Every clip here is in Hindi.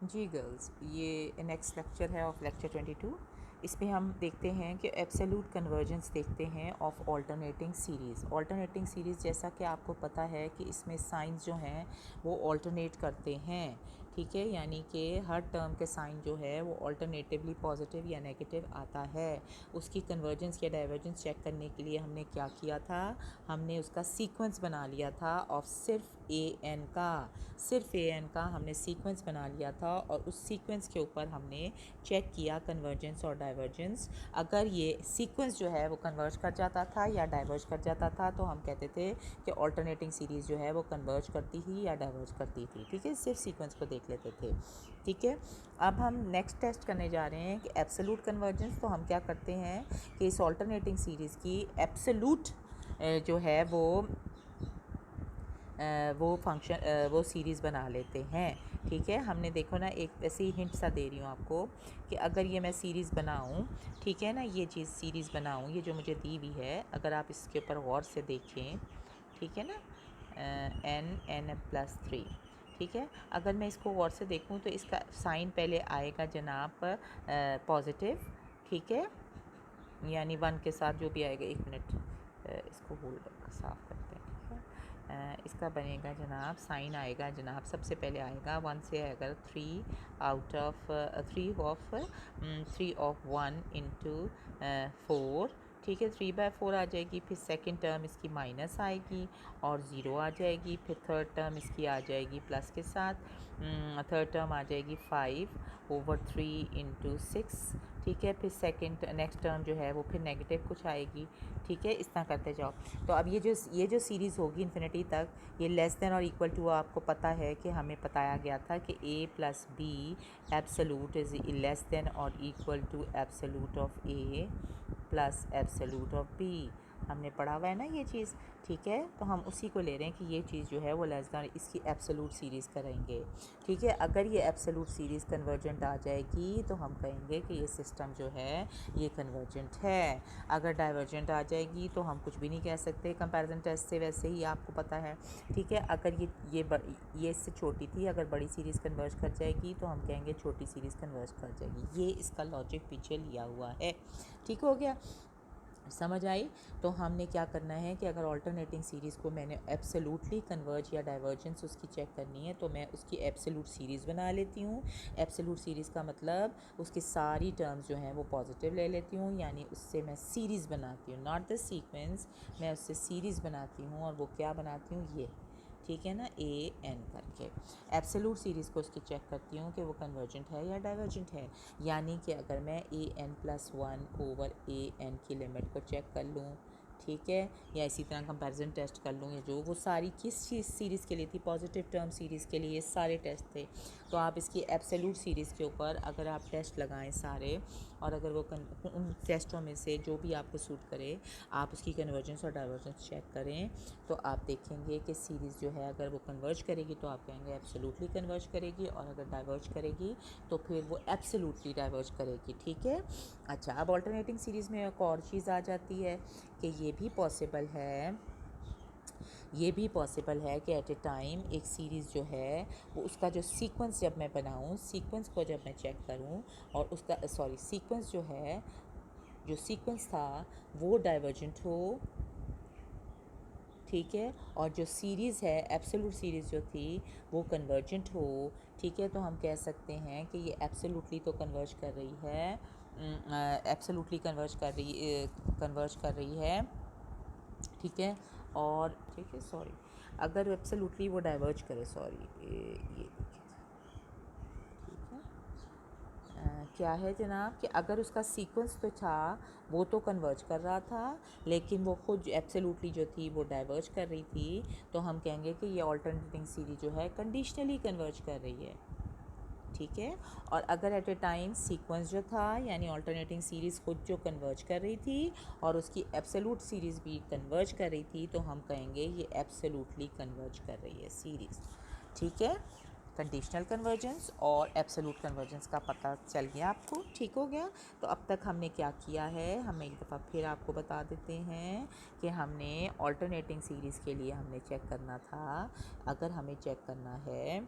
जी गर्ल्स, ये नेक्स्ट लेक्चर है ऑफ लेक्चर 22। इसमें हम देखते हैं कि एब्सोल्यूट कन्वर्जेंस देखते हैं of alternating series. Alternating series जैसा कि आपको पता है कि इसमें साइंस जो हैं वो ऑल्टरनेट करते हैं, ठीक है, यानी कि हर टर्म के साइन जो है वो ऑल्टरनेटिवली पॉजिटिव या नेगेटिव आता है। उसकी कन्वर्जेंस या डाइवर्जेंस चेक करने के लिए हमने क्या किया था, हमने उसका सीक्वेंस बना लिया था ऑफ सिर्फ ए एन का, सिर्फ ए एन का हमने सीक्वेंस बना लिया था और उस सीक्वेंस के ऊपर हमने चेक किया कन्वर्जेंस और डाइवर्जेंस। अगर ये सीक्वेंस जो है वो कन्वर्ज कर जाता था या डाइवर्ज कर जाता था तो हम कहते थे कि ऑल्टरनेटिंग सीरीज़ जो है वो कन्वर्ज करती थी या डाइवर्ज करती थी, ठीक है, सिर्फ सीक्वेंस को देख लेते थे, ठीक है। अब हम नेक्स्ट टेस्ट करने जा रहे हैं कि एब्सोल्यूट कन्वर्जेंस। तो हम क्या करते हैं कि इस ऑल्टरनेटिंग सीरीज़ की एब्सोल्यूट जो है वो फंक्शन वो सीरीज़ बना लेते हैं, ठीक है। हमने देखो ना, एक ऐसे ही हिंट सा दे रही हूँ आपको कि अगर ये मैं सीरीज़ बनाऊँ, ठीक है ना, ये चीज़ सीरीज़ बनाऊँ, ये जो मुझे दी हुई है, अगर आप इसके ऊपर गौर से देखें, ठीक है ना, n+3, ठीक है। अगर मैं इसको गौर से देखूँ तो इसका साइन पहले आएगा जनाब पॉजिटिव, ठीक है, यानी 1 के साथ जो भी आएगा, एक मिनट इसको होल्ड साफ़ करते हैं, ठीक है। इसका बनेगा जनाब, साइन आएगा जनाब, सबसे पहले आएगा 1 से आएगा 3/1 ठीक है, 3/4 आ जाएगी। फिर सेकंड टर्म इसकी माइनस आएगी और ज़ीरो आ जाएगी। फिर थर्ड टर्म इसकी आ जाएगी प्लस के साथ। थर्ड टर्म आ जाएगी 5/3 × 6, ठीक है। फिर सेकंड नेक्स्ट टर्म जो है वो फिर नेगेटिव कुछ आएगी, ठीक है। इस तरह करते जाओ। तो अब ये जो सीरीज़ होगी इन्फिनिटी तक, ये less than or equal to, आपको पता है कि हमें बताया गया था कि a+b absolute is less than or equal to absolute of a plus absolute of b। हमने पढ़ा हुआ है ना ये चीज़, ठीक है। तो हम उसी को ले रहे हैं कि ये चीज़ जो है वो लेस देन इसकी एब्सोल्यूट सीरीज़ करेंगे, ठीक है। अगर ये एब्सोल्यूट सीरीज़ कन्वर्जेंट आ जाएगी तो हम कहेंगे कि ये सिस्टम जो है ये कन्वर्जेंट है। अगर डाइवर्जेंट आ जाएगी तो हम कुछ भी नहीं कह सकते कंपैरिजन टेस्ट से, वैसे ही आपको पता है, ठीक है। अगर ये इससे छोटी थी, अगर बड़ी सीरीज़ कन्वर्ज कर जाएगी तो हम कहेंगे छोटी सीरीज़ कन्वर्ज कर जाएगी। ये इसका लॉजिक पीछे लिया हुआ है, ठीक हो गया, समझ आई। तो हमने क्या करना है कि अगर ऑल्टरनेटिंग सीरीज़ को मैंने एब्सोल्युटली कन्वर्ज या डाइवर्जेंस उसकी चेक करनी है तो मैं उसकी एब्सोल्यूट सीरीज़ बना लेती हूँ। एब्सोल्यूट सीरीज़ का मतलब उसकी सारी टर्म्स जो हैं वो पॉजिटिव ले लेती हूँ, यानी उससे मैं सीरीज़ बनाती हूँ, नॉट द सीक्वेंस, मैं उससे सीरीज़ बनाती हूँ। और वो क्या बनाती हूँ, ये, ठीक है ना, ए एन करके एब्सोल्यूट सीरीज़ को उसकी चेक करती हूँ कि वो कन्वर्जेंट है या डाइवर्जेंट है। यानी कि अगर मैं an+1/an की लिमिट को चेक कर लूँ, ठीक है, या इसी तरह कंपैरिजन टेस्ट कर लूँ, या जो वो सारी किस चीज़ सीरीज़ के लिए थी, पॉजिटिव टर्म सीरीज़ के लिए सारे टेस्ट थे। तो आप इसकी एब्सोल्यूट सीरीज़ के ऊपर अगर आप टेस्ट लगाएं सारे, और अगर वो उन टेस्टों में से जो भी आपको सूट करे, आप उसकी कन्वर्जेंस और डाइवर्जेंस चेक करें, तो आप देखेंगे कि सीरीज़ जो है अगर वो कन्वर्ज करेगी तो आप कहेंगे एब्सोल्युटली कन्वर्ज करेगी, और अगर डाइवर्ज करेगी तो फिर वो एब्सोल्युटली डाइवर्ज करेगी, ठीक है। अच्छा, अब ऑल्टरनेटिंग सीरीज़ में एक और चीज़ आ जाती है कि ये भी पॉसिबल है कि एट ए टाइम एक सीरीज़ जो है वो उसका जो सीक्वेंस जब मैं बनाऊँ, सीक्वेंस को जब मैं चेक करूँ और उसका सीक्वेंस जो है, जो सीक्वेंस था वो डाइवर्जेंट हो, ठीक है, और जो सीरीज़ है एब्सोल्यूट सीरीज़ जो थी वो कन्वर्जेंट हो, ठीक है। तो हम कह सकते हैं कि ये एब्सोल्युटली तो कन्वर्ज कर रही है, एब्सोल्युटली कन्वर्ज कर रही है, ठीक है। और ठीक है, सॉरी, अगर एब्सोल्युटली वो डाइवर्ज करे, सॉरी, ये ठीक है। क्या है जनाब कि अगर उसका सीक्वेंस तो था वो तो कन्वर्ज कर रहा था, लेकिन वो खुद एब्सोल्युटली जो थी वो डाइवर्ज कर रही थी, तो हम कहेंगे कि ये ऑल्टरनेटिंग सीरीज जो है कंडीशनली कन्वर्ज कर रही है, ठीक है। और अगर एट ए टाइम सीक्वेंस जो था, यानी ऑल्टरनेटिंग सीरीज़ खुद जो कन्वर्ज कर रही थी और उसकी एब्सोल्यूट सीरीज़ भी कन्वर्ज कर रही थी, तो हम कहेंगे ये एब्सोल्युटली कन्वर्ज कर रही है सीरीज़, ठीक है। कंडीशनल कन्वर्जेंस और एब्सोल्यूट कन्वर्जेंस का पता चल गया आपको, ठीक हो गया। तो अब तक हमने क्या किया है, हम एक दफ़ा फिर आपको बता देते हैं कि हमने ऑल्टरनेटिंग सीरीज़ के लिए हमने चेक करना था, अगर हमें चेक करना है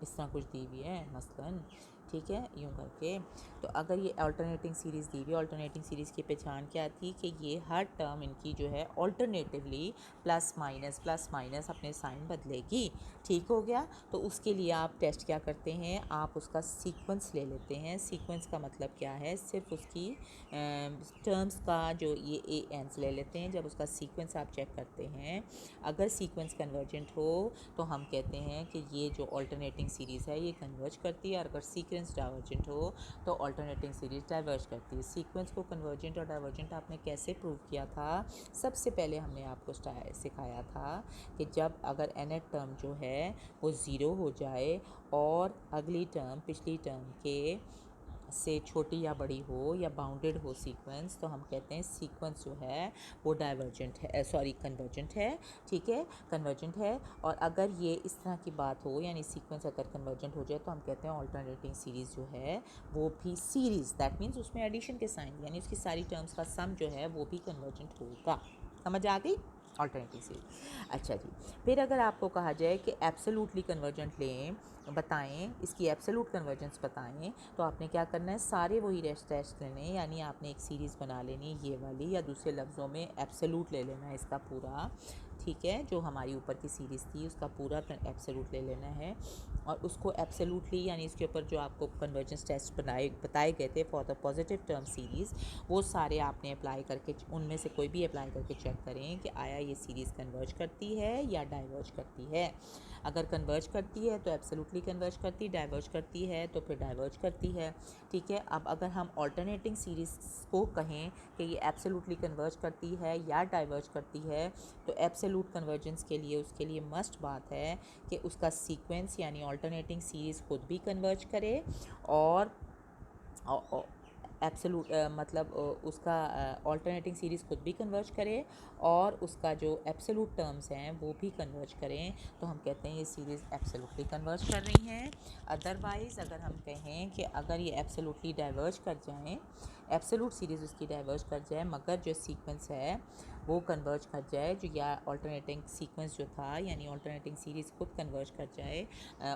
इस तरह कुछ दी हुई है मसलन, ठीक है, यूँ करके। तो अगर ये अल्टरनेटिंग सीरीज़ दी हुई, अल्टरनेटिंग सीरीज़ की पहचान क्या थी कि ये हर टर्म इनकी जो है अल्टरनेटिवली प्लस माइनस अपने साइन बदलेगी, ठीक हो गया। तो उसके लिए आप टेस्ट क्या करते हैं, आप उसका सीक्वेंस ले लेते हैं। सीक्वेंस का मतलब क्या है, सिर्फ उसकी टर्म्स का जो ये ए एंस ले लेते हैं। जब उसका सीक्वेंस आप चेक करते हैं, अगर सीक्वेंस कन्वर्जेंट हो तो हम कहते हैं कि ये जो अल्टरनेटिंग सीरीज़ है ये कन्वर्ज करती है, और अगर सीक्वेंस डाइवर्जेंट हो तो अल्टरनेटिंग सीरीज़ डाइवर्ज करती है। सीक्वेंस को कन्वर्जेंट और डाइवर्जेंट आपने कैसे प्रूव किया था, सबसे पहले हमने आपको सिखाया था कि जब अगर nth टर्म जो है वो ज़ीरो हो जाए और अगली टर्म पिछली टर्म के से छोटी या बड़ी हो या बाउंडेड हो सीक्वेंस, तो हम कहते हैं सीक्वेंस जो है वो डाइवर्जेंट है, सॉरी कन्वर्जेंट है, ठीक है, कन्वर्जेंट है। और अगर ये इस तरह की बात हो, यानी सीक्वेंस अगर कन्वर्जेंट हो जाए, तो हम कहते हैं अल्टरनेटिंग सीरीज़ जो है वो भी सीरीज़, दैट मीन्स उसमें एडिशन के साइन यानी उसकी सारी टर्म्स का सम जो है वो भी कन्वर्जेंट होगा। समझ आ गई अल्टरनेटिव सीरीज। अच्छा जी, फिर अगर आपको कहा जाए कि एब्सोल्यूटली कन्वर्जेंट लें, बताएं इसकी एब्सोल्यूट कन्वर्जेंस बताएं, तो आपने क्या करना है, सारे वही टेस्ट लेने, यानी आपने एक सीरीज़ बना लेनी ये वाली, या दूसरे लफ्ज़ों में एब्सोल्यूट ले लेना है इसका पूरा, ठीक है, जो हमारी ऊपर की सीरीज़ थी उसका पूरा एब्सोल्यूट ले लेना है, और उसको एब्सोल्यूटली यानी इसके ऊपर जो आपको कन्वर्जेंस टेस्ट बताए गए थे for the positive term series, वो सारे आपने अप्लाई करके, उनमें से कोई भी अप्लाई करके चेक करें कि आया ये सीरीज़ कन्वर्ज करती है या डाइवर्ज करती है। अगर कन्वर्ज करती है तो एब्सोल्युटली कन्वर्ज करती, डाइवर्ज करती है तो फिर डाइवर्ज करती है, ठीक है। अब अगर हम ऑल्टरनेटिंग सीरीज़ को कहें कि ये एब्सोल्युटली कन्वर्ज करती है या डाइवर्ज करती है, तो एब्सोल्यूट कन्वर्जेंस के लिए उसके लिए मस्ट बात है कि उसका सीक्वेंस यानी ऑल्टरनेटिंग सीरीज़ खुद भी कन्वर्ज करे, और एब्सोल्यूट मतलब उसका ऑल्टरनेटिंग सीरीज़ खुद भी कन्वर्ज करे, और उसका जो एब्सोल्यूट टर्म्स हैं वो भी कन्वर्ज करें, तो हम कहते हैं ये सीरीज़ एब्सोल्युटली कन्वर्ज कर रही हैं। अदरवाइज़ अगर हम कहें कि अगर ये एब्सोल्युटली डाइवर्ज कर जाएं, एब्सोल्यूट सीरीज़ उसकी डाइवर्ज कर जाए, मगर जो सीक्वेंस है वो कन्वर्ज कर जाए, जो या ऑल्टरनेटिंग सीक्वेंस जो था यानी ऑल्टरनेटिंग सीरीज़ खुद कन्वर्ज कर जाए,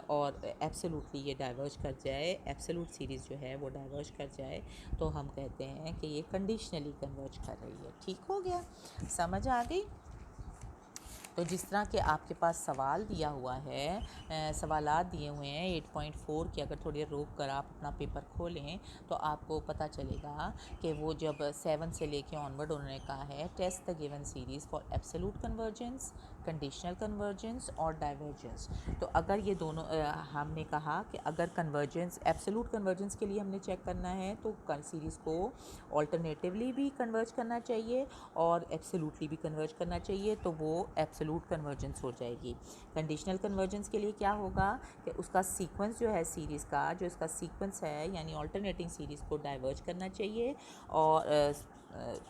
और एब्सोल्युटली ये डाइवर्ज कर जाए, एब्सोल्यूट सीरीज़ जो है वो डाइवर्ज कर जाए, तो हम कहते हैं कि ये कंडीशनली कन्वर्ज कर रही है। ठीक हो गया, समझ आ गई। तो जिस तरह के आपके पास सवाल दिया हुआ है, सवालात दिए हुए हैं 8.4 के, अगर थोड़ी देर रोक कर आप अपना पेपर खोलें तो आपको पता चलेगा कि वो जब 7 से लेके ऑनवर्ड उन्होंने कहा है test the given series for absolute convergence, conditional convergence और डाइवर्जेंस। तो अगर ये दोनों हमने कहा कि अगर कन्वर्जेंस एब्सोल्यूट कन्वर्जेंस के लिए हमने चेक करना है तो सीरीज़ को ऑल्टरनेटिवली भी कन्वर्ज करना चाहिए और एब्सोल्यूटली भी कन्वर्ज करना चाहिए, तो वो एब्सोल्यूट कन्वर्जेंस हो जाएगी। कंडीशनल कन्वर्जेंस के लिए क्या होगा कि उसका सीक्वेंस जो है सीरीज़ का, जो इसका सीक्वेंस है यानी ऑल्टरनेटिंग सीरीज़ को डाइवर्ज करना चाहिए, और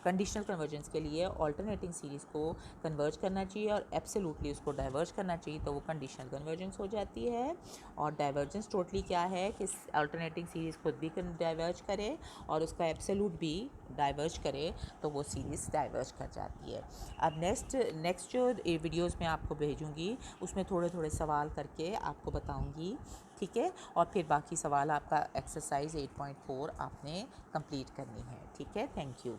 कंडीशनल कन्वर्जेंस के लिए ऑल्टरनेटिंग सीरीज़ को कन्वर्ज करना चाहिए और एब्सोल्युटली उसको डाइवर्ज करना चाहिए, तो वो कंडीशनल कन्वर्जेंस हो जाती है। और डाइवर्जेंस टोटली क्या है कि ऑल्टरनेटिंग सीरीज़ खुद भी डाइवर्ज करे और उसका एब्सोल्यूट भी डाइवर्ज करे, तो वो सीरीज़ डाइवर्ज कर जाती है। अब नेक्स्ट जो वीडियोस में आपको भेजूँगी उसमें थोड़े थोड़े सवाल करके आपको बताऊँगी, ठीक है, और फिर बाकी सवाल आपका एक्सरसाइज 8.4 आपने कंप्लीट करनी है, ठीक है। Thank you.